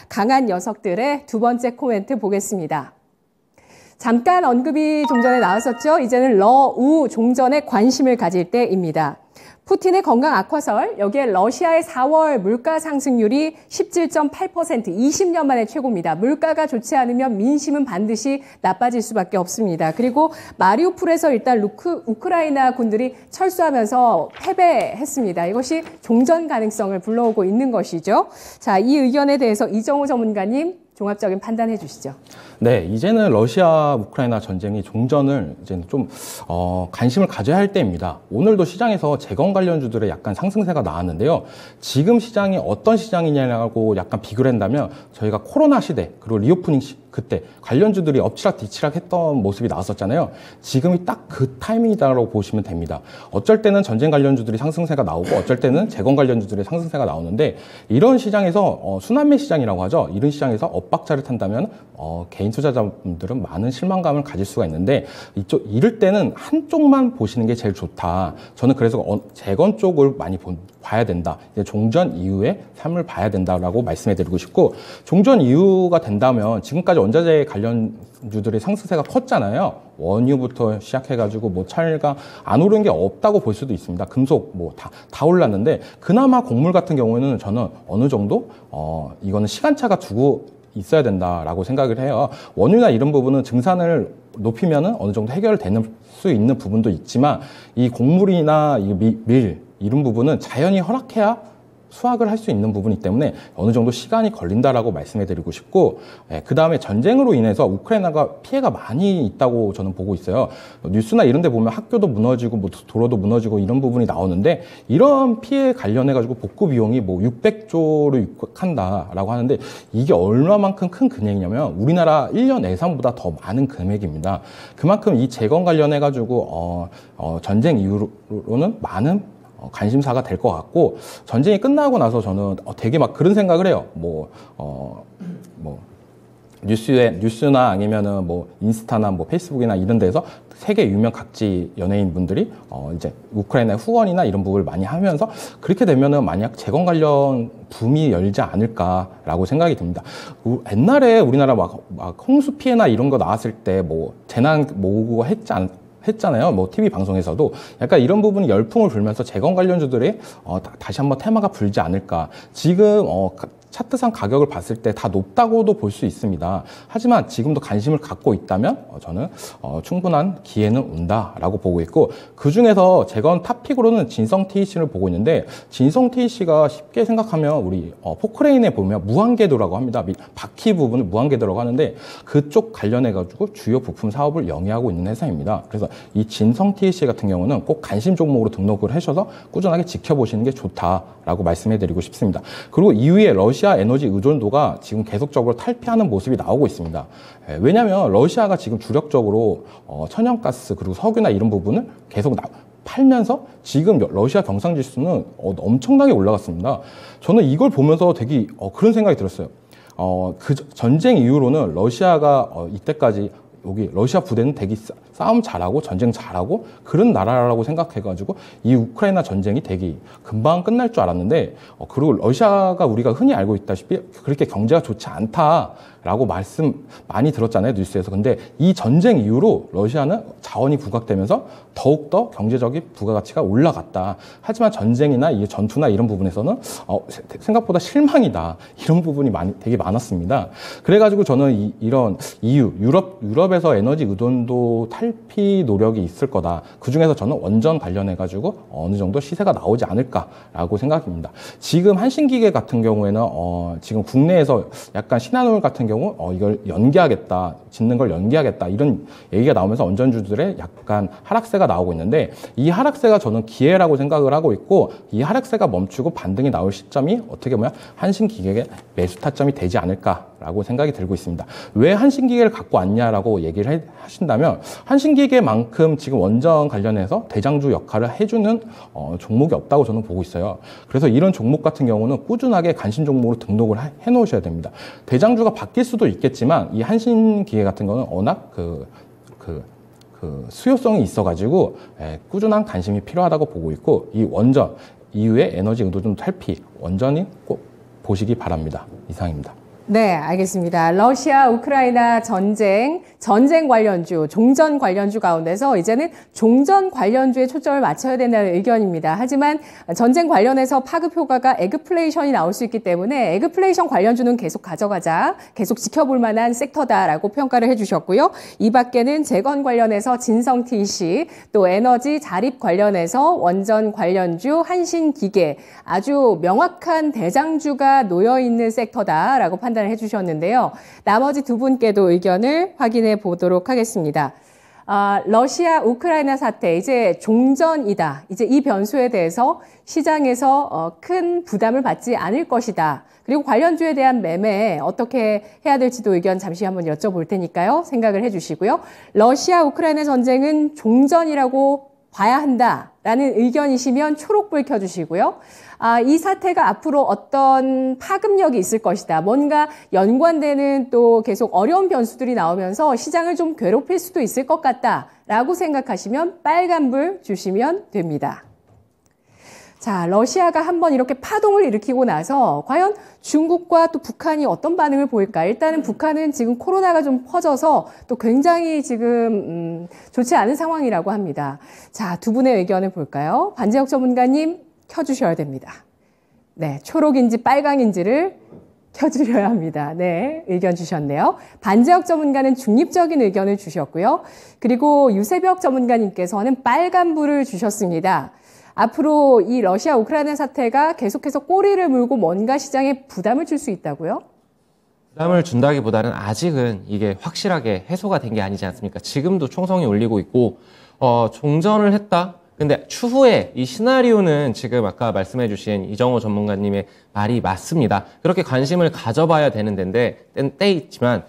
강한 녀석들의 두 번째 코멘트 보겠습니다. 잠깐 언급이 좀 전에 나왔었죠. 이제는 러우 종전에 관심을 가질 때입니다. 푸틴의 건강 악화설, 여기에 러시아의 4월 물가 상승률이 17.8%, 20년 만에 최고입니다. 물가가 좋지 않으면 민심은 반드시 나빠질 수밖에 없습니다. 그리고 마리우폴에서 일단 우크라이나 군들이 철수하면서 패배했습니다. 이것이 종전 가능성을 불러오고 있는 것이죠. 자, 이 의견에 대해서 이정호 전문가님 종합적인 판단해 주시죠. 네, 이제는 러시아 우크라이나 전쟁이 종전을 이제는 좀 관심을 가져야 할 때입니다. 오늘도 시장에서 재건 관련주들의 약간 상승세가 나왔는데요. 지금 시장이 어떤 시장이냐고 약간 비교를 한다면 저희가 코로나 시대 그리고 리오프닝 그때 관련주들이 엎치락뒤치락 했던 모습이 나왔었잖아요. 지금이 딱 그 타이밍이다라고 보시면 됩니다. 어쩔 때는 전쟁 관련주들이 상승세가 나오고 어쩔 때는 재건 관련주들의 상승세가 나오는데 이런 시장에서 순환매 시장이라고 하죠. 이런 시장에서 엇박자를 탄다면 개인 투자자분들은 많은 실망감을 가질 수가 있는데 이럴 때는 한쪽만 보시는 게 제일 좋다. 저는 그래서 재건 쪽을 많이 봐야 된다. 이제 종전 이후의 삶을 봐야 된다라고 말씀해드리고 싶고 종전 이후가 된다면 지금까지 원자재 관련주들의 상승세가 컸잖아요. 원유부터 시작해가지고 뭐 철강 안 오른 게 없다고 볼 수도 있습니다. 금속 뭐 다 올랐는데 그나마 곡물 같은 경우에는 저는 어느 정도 이거는 시간차가 두고 있어야 된다라고 생각을 해요. 원유나 이런 부분은 증산을 높이면은 어느 정도 해결되는 수 있는 부분도 있지만 이 곡물이나 이 밀 이런 부분은 자연이 허락해야 수확을 할 수 있는 부분이기 때문에 어느 정도 시간이 걸린다라고 말씀해드리고 싶고 그 다음에 전쟁으로 인해서 우크라이나가 피해가 많이 있다고 저는 보고 있어요. 뉴스나 이런 데 보면 학교도 무너지고 뭐 도로도 무너지고 이런 부분이 나오는데 이런 피해 관련해가지고 복구 비용이 뭐 600조를 육박한다라고 하는데 이게 얼마만큼 큰 금액이냐면 우리나라 1년 예산보다 더 많은 금액입니다. 그만큼 이 재건 관련해가지고 전쟁 이후로는 많은 관심사가 될 것 같고 전쟁이 끝나고 나서 저는 되게 막 그런 생각을 해요. 뉴스나 아니면은 뭐 인스타나 뭐 페이스북이나 이런 데서 세계 유명 각지 연예인 분들이 이제 우크라이나의 후원이나 이런 부분을 많이 하면서 그렇게 되면은 만약 재건 관련 붐이 열지 않을까라고 생각이 듭니다. 옛날에 우리나라 막 홍수 피해나 이런 거 나왔을 때 뭐 재난 모으고 했잖아요. 뭐 TV 방송에서도 약간 이런 부분이 열풍을 불면서 재건 관련주들이 다시 한번 테마가 불지 않을까. 지금 차트상 가격을 봤을 때 다 높다고도 볼 수 있습니다. 하지만 지금도 관심을 갖고 있다면 저는 충분한 기회는 온다라고 보고 있고 그중에서 재건 탑픽으로는 진성 TEC를 보고 있는데 진성 TEC가 쉽게 생각하면 우리 포크레인에 보면 무한궤도라고 합니다. 바퀴 부분을 무한궤도라고 하는데 그쪽 관련해가지고 주요 부품 사업을 영위하고 있는 회사입니다. 그래서 이 진성 TEC 같은 경우는 꼭 관심 종목으로 등록을 하셔서 꾸준하게 지켜보시는 게 좋다라고 말씀해드리고 싶습니다. 그리고 이후에 러시아 에너지 의존도가 지금 계속적으로 탈피하는 모습이 나오고 있습니다. 왜냐하면 러시아가 지금 주력적으로 천연가스 그리고 석유나 이런 부분을 계속 팔면서 지금 러시아 경상지수는 엄청나게 올라갔습니다. 저는 이걸 보면서 되게 그런 생각이 들었어요. 그 전쟁 이후로는 러시아가 이때까지 여기 러시아 부대는 되게 싸움 잘하고 전쟁 잘하고 그런 나라라고 생각해가지고 이 우크라이나 전쟁이 되게 금방 끝날 줄 알았는데 그리고 러시아가 우리가 흔히 알고 있다시피 그렇게 경제가 좋지 않다라고 말씀 많이 들었잖아요, 뉴스에서. 근데 이 전쟁 이후로 러시아는 자원이 부각되면서 더욱더 경제적인 부가가치가 올라갔다. 하지만 전쟁이나 이 전투나 이런 부분에서는 생각보다 실망이다. 이런 부분이 되게 많았습니다. 그래가지고 저는 이런 EU, 유럽에서 에너지 의존도 탈피 노력이 있을 거다. 그중에서 저는 원전 관련해가지고 어느 정도 시세가 나오지 않을까라고 생각합니다. 지금 한신기계 같은 경우에는 지금 국내에서 약간 신한울 같은 경우 이걸 연기하겠다, 짓는 걸 연기하겠다 이런 얘기가 나오면서 원전주들의 약간 하락세가 나오고 있는데 이 하락세가 저는 기회라고 생각을 하고 있고 이 하락세가 멈추고 반등이 나올 시점이 어떻게 보면 한신기계의 매수 타점이 되지 않을까라고 생각이 들고 있습니다. 왜 한신기계를 갖고 왔냐라고 얘기를 하신다면 한신기계만큼 지금 원전 관련해서 대장주 역할을 해주는 종목이 없다고 저는 보고 있어요. 그래서 이런 종목 같은 경우는 꾸준하게 관심 종목으로 등록을 해 놓으셔야 됩니다. 대장주가 바뀔 수도 있겠지만 이 한신기계 같은 거는 워낙 수요성이 있어가지고 꾸준한 관심이 필요하다고 보고 있고 이 원전 이후에 에너지 의존도 탈피 원전이 꼭 보시기 바랍니다. 이상입니다. 네, 알겠습니다. 러시아 우크라이나 전쟁 관련주, 종전 관련주 가운데서 이제는 종전 관련주에 초점을 맞춰야 된다는 의견입니다. 하지만 전쟁 관련해서 파급 효과가 에그플레이션이 나올 수 있기 때문에 에그플레이션 관련주는 계속 가져가자, 계속 지켜볼 만한 섹터다라고 평가를 해주셨고요. 이 밖에는 재건 관련해서 진성 TC, 또 에너지 자립 관련해서 원전 관련주, 한신기계, 아주 명확한 대장주가 놓여있는 섹터다라고 판단을 해주셨는데요. 나머지 두 분께도 의견을 확인해 보도록 하겠습니다. 러시아 우크라이나 사태, 이제 종전이다. 이제 이 변수에 대해서 시장에서 큰 부담을 받지 않을 것이다. 그리고 관련주에 대한 매매 어떻게 해야 될지도 의견 잠시 한번 여쭤볼 테니까요. 생각을 해주시고요. 러시아 우크라이나 전쟁은 종전이라고 봐야 한다라는 의견이시면 초록불 켜주시고요. 이 사태가 앞으로 어떤 파급력이 있을 것이다. 뭔가 연관되는 또 계속 어려운 변수들이 나오면서 시장을 좀 괴롭힐 수도 있을 것 같다라고 생각하시면 빨간불 주시면 됩니다. 자, 러시아가 한번 이렇게 파동을 일으키고 나서 과연 중국과 또 북한이 어떤 반응을 보일까? 일단은 북한은 지금 코로나가 좀 퍼져서 또 굉장히 지금 좋지 않은 상황이라고 합니다. 자, 두 분의 의견을 볼까요? 반재혁 전문가님 켜주셔야 됩니다. 네, 초록인지 빨강인지를 켜주셔야 합니다. 네, 의견 주셨네요. 반재혁 전문가는 중립적인 의견을 주셨고요. 그리고 유세벽 전문가님께서는 빨간불을 주셨습니다. 앞으로 이 러시아 우크라이나 사태가 계속해서 꼬리를 물고 뭔가 시장에 부담을 줄 수 있다고요? 부담을 준다기보다는 아직은 이게 확실하게 해소가 된 게 아니지 않습니까? 지금도 총성이 울리고 있고 종전을 했다? 근데 추후에 이 시나리오는 지금 아까 말씀해 주신 이정호 전문가님의 말이 맞습니다. 그렇게 관심을 가져봐야 되는 때 있지만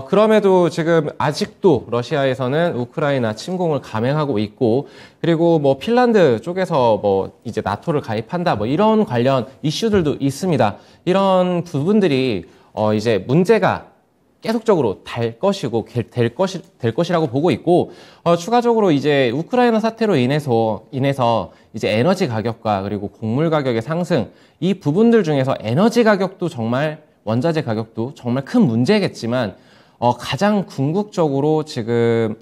그럼에도 지금 아직도 러시아에서는 우크라이나 침공을 감행하고 있고, 그리고 뭐 핀란드 쪽에서 뭐 이제 나토를 가입한다, 뭐 이런 관련 이슈들도 있습니다. 이런 부분들이 이제 문제가 계속적으로 될 것이고 될 것이라고 보고 있고, 추가적으로 이제 우크라이나 사태로 인해서 이제 에너지 가격과 그리고 곡물 가격의 상승, 이 부분들 중에서 에너지 가격도 정말, 원자재 가격도 정말 큰 문제겠지만 가장 궁극적으로 지금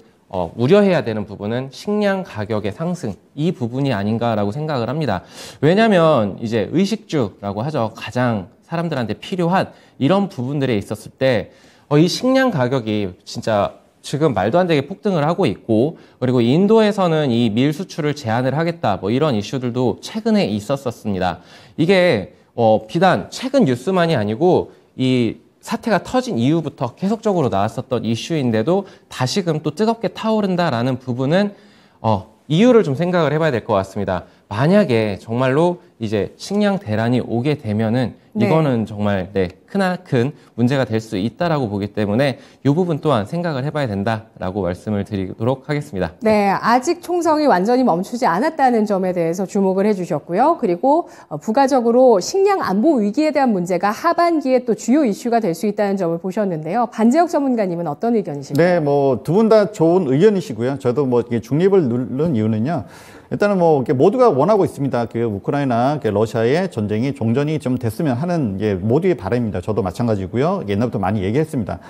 우려해야 되는 부분은 식량 가격의 상승, 이 부분이 아닌가라고 생각을 합니다. 왜냐하면 이제 의식주라고 하죠. 가장 사람들한테 필요한 이런 부분들에 있었을 때 이 식량 가격이 진짜 지금 말도 안 되게 폭등을 하고 있고, 그리고 인도에서는 이 밀 수출을 제한을 하겠다, 뭐 이런 이슈들도 최근에 있었습니다. 이게 비단 최근 뉴스만이 아니고 이 사태가 터진 이후부터 계속적으로 나왔었던 이슈인데도 다시금 또 뜨겁게 타오른다라는 부분은 이유를 좀 생각을 해봐야 될 것 같습니다. 만약에 정말로 이제 식량 대란이 오게 되면은 이거는 정말 크나큰 문제가 될 수 있다라고 보기 때문에 이 부분 또한 생각을 해봐야 된다라고 말씀을 드리도록 하겠습니다. 네, 아직 총성이 완전히 멈추지 않았다는 점에 대해서 주목을 해주셨고요. 그리고 부가적으로 식량 안보 위기에 대한 문제가 하반기에 또 주요 이슈가 될 수 있다는 점을 보셨는데요. 반재혁 전문가님은 어떤 의견이실까요? 네, 뭐 두 분 다 좋은 의견이시고요. 저도 뭐 중립을 누른 이유는요. 일단은 뭐 모두가 원하고 있습니다. 그 우크라이나, 러시아의 전쟁이 종전이 좀 됐으면 하는 게 모두의 바람입니다. 저도 마찬가지고요. 옛날부터 많이 얘기했습니다.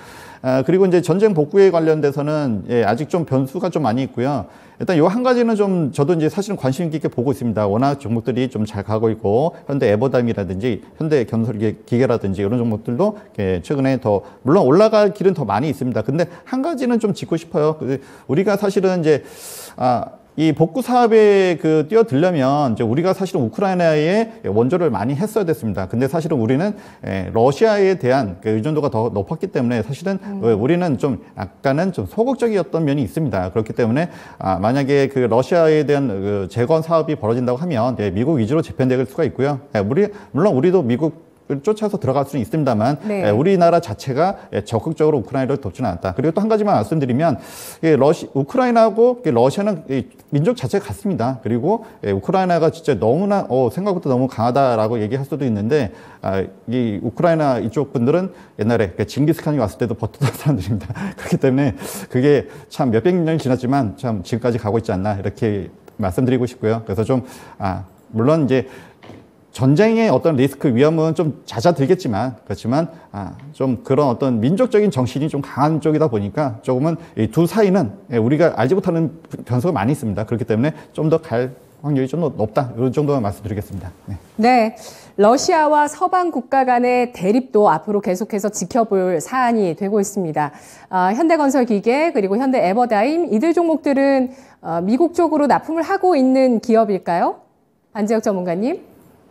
그리고 이제 전쟁 복구에 관련돼서는 아직 좀 변수가 좀 많이 있고요. 일단 요 한 가지는 좀 저도 이제 사실은 관심 있게 보고 있습니다. 워낙 종목들이 좀 잘 가고 있고, 현대 에버담이라든지 현대 건설기계라든지 이런 종목들도 최근에 더 물론 올라갈 길은 더 많이 있습니다. 근데 한 가지는 좀 짚고 싶어요. 우리가 사실은 이제 이 복구 사업에 뛰어들려면 이제 우리가 사실은 우크라이나에 원조를 많이 했어야 됐습니다. 근데 사실은 우리는 러시아에 대한 의존도가 더 높았기 때문에 사실은 우리는 좀 약간은 좀 소극적이었던 면이 있습니다. 그렇기 때문에 만약에 러시아에 대한 재건 사업이 벌어진다고 하면 미국 위주로 재편될 수가 있고요. 물론 우리도 미국 쫓아서 들어갈 수는 있습니다만 우리나라 자체가 적극적으로 우크라이나를 돕지는 않았다. 그리고 또 한 가지만 말씀드리면 우크라이나하고 러시아는 민족 자체가 같습니다. 그리고 우크라이나가 진짜 너무나 생각보다 너무 강하다라고 얘기할 수도 있는데 이 우크라이나 이쪽 분들은 옛날에 징기스칸이 왔을 때도 버티던 사람들입니다. 그렇기 때문에 그게 참 몇백 년이 지났지만 참 지금까지 가고 있지 않나 이렇게 말씀드리고 싶고요. 그래서 좀 물론 이제 전쟁의 어떤 리스크 위험은 좀 잦아들겠지만 그렇지만 좀 그런 어떤 민족적인 정신이 좀 강한 쪽이다 보니까 조금은 이 두 사이는 우리가 알지 못하는 변수가 많이 있습니다. 그렇기 때문에 좀 더 갈 확률이 좀 높다. 이런 정도만 말씀드리겠습니다. 네. 네. 러시아와 서방 국가 간의 대립도 앞으로 계속해서 지켜볼 사안이 되고 있습니다. 현대건설기계 그리고 현대에버다임 이들 종목들은 미국 쪽으로 납품을 하고 있는 기업일까요? 안재혁 전문가님.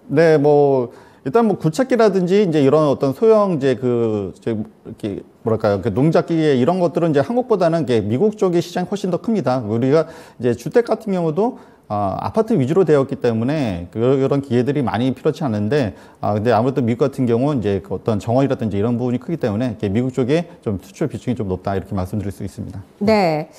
네, 뭐 일단 뭐 굴착기라든지 이제 이런 어떤 소형 이제 이렇게 뭐랄까요, 그 농작기계 이런 것들은 이제 한국보다는 이게 미국 쪽의 시장이 훨씬 더 큽니다. 우리가 이제 주택 같은 경우도 아파트 위주로 되었기 때문에 그런 기계들이 많이 필요치 않은데, 근데 아무래도 미국 같은 경우는 이제 그 어떤 정원이라든지 이런 부분이 크기 때문에 미국 쪽에 좀 수출 비중이 좀 높다 이렇게 말씀드릴 수 있습니다. 네.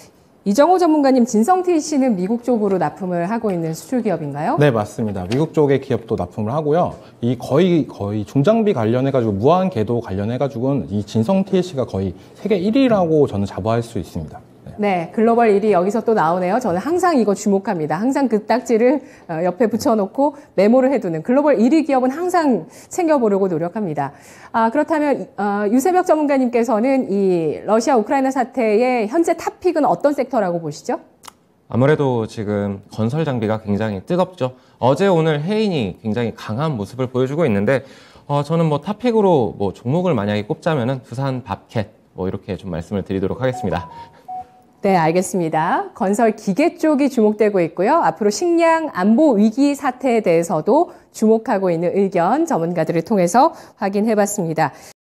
이정호 전문가님, 진성TC는 미국 쪽으로 납품을 하고 있는 수출 기업인가요? 네, 맞습니다. 미국 쪽의 기업도 납품을 하고요. 이 거의 중장비 관련해가지고 무한 궤도 관련해가지고는 이 진성TC가 거의 세계 1위라고 저는 자부할 수 있습니다. 네, 글로벌 1위 여기서 또 나오네요. 저는 항상 이거 주목합니다. 항상 그 딱지를 옆에 붙여놓고 메모를 해두는 글로벌 1위 기업은 항상 챙겨보려고 노력합니다. 그렇다면 유세벽 전문가님께서는 이 러시아 우크라이나 사태의 현재 탑픽은 어떤 섹터라고 보시죠? 아무래도 지금 건설 장비가 굉장히 뜨겁죠. 어제 오늘 해인이 굉장히 강한 모습을 보여주고 있는데 저는 뭐 탑픽으로 뭐 종목을 만약에 꼽자면은 두산 밥캣 뭐 이렇게 좀 말씀을 드리도록 하겠습니다. 네, 알겠습니다. 건설 기계 쪽이 주목되고 있고요. 앞으로 식량 안보 위기 사태에 대해서도 주목하고 있는 의견 전문가들을 통해서 확인해 봤습니다.